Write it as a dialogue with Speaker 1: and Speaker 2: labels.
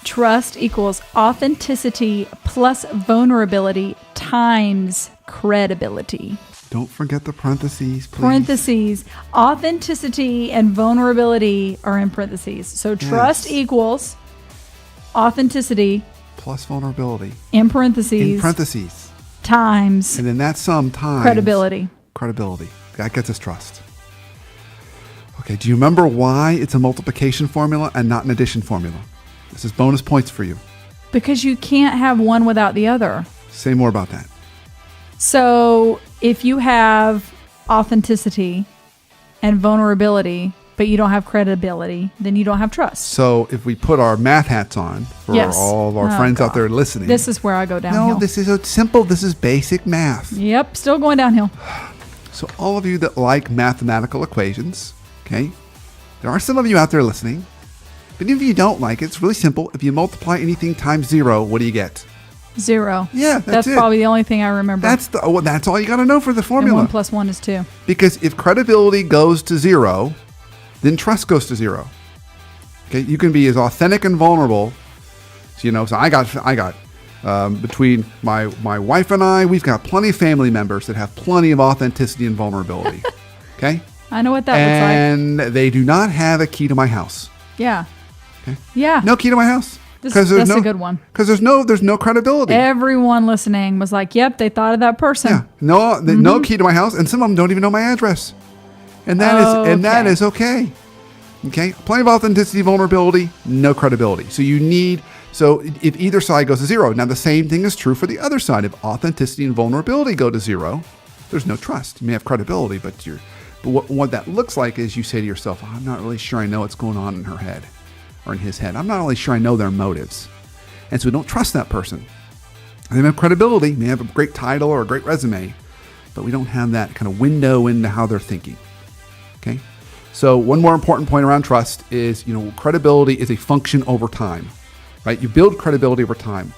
Speaker 1: Trust equals authenticity plus vulnerability times credibility.
Speaker 2: Don't forget the parentheses, please.
Speaker 1: Parentheses. Authenticity and vulnerability are in parentheses. So trust equals authenticity
Speaker 2: plus vulnerability
Speaker 1: in parentheses.
Speaker 2: In parentheses.
Speaker 1: Times.
Speaker 2: And then that sum times
Speaker 1: Credibility.
Speaker 2: Credibility. That gets us trust. Okay, do you remember why it's a multiplication formula and not an addition formula? This is bonus points for you.
Speaker 1: Because you can't have one without the other.
Speaker 2: Say more about that.
Speaker 1: So if you have authenticity and vulnerability, but you don't have credibility, then you don't have trust.
Speaker 2: So if we put our math hats on for all of our friends out there listening.
Speaker 1: This is where I go downhill.
Speaker 2: No, this is so simple. This is basic math.
Speaker 1: Yep, still going downhill.
Speaker 2: So all of you that like mathematical equations, okay, there are some of you out there listening. But even if you don't like it, it's really simple. If you multiply anything times 0, what do you get?
Speaker 1: 0.
Speaker 2: Yeah, that's it.
Speaker 1: Probably the only thing I remember.
Speaker 2: That's all you got to know for the formula.
Speaker 1: And 1 plus 1 is 2.
Speaker 2: Because if credibility goes to 0, then trust goes to 0. Okay, you can be as authentic and vulnerable. So I got between my wife and I, we've got plenty of family members that have plenty of authenticity and vulnerability. Okay,
Speaker 1: I know what that looks like.
Speaker 2: And they do not have a key to my house.
Speaker 1: Yeah.
Speaker 2: Okay.
Speaker 1: Yeah.
Speaker 2: No key to my house.
Speaker 1: That's a good one.
Speaker 2: Because there's no credibility.
Speaker 1: Everyone listening was like, "Yep, they thought of that person."
Speaker 2: Yeah. No key to my house, and some of them don't even know my address, and that is okay. Okay. Plenty of authenticity, vulnerability, no credibility. So if either side goes to 0, now the same thing is true for the other side. If authenticity and vulnerability go to 0, there's no trust. You may have credibility, but what that looks like is you say to yourself, "I'm not really sure I know what's going on in her head." Or in his head. I'm not really sure I know their motives. And so we don't trust that person. They may have credibility, may have a great title or a great resume, but we don't have that kind of window into how they're thinking. Okay? So one more important point around trust is, credibility is a function over time, right? You build credibility over time.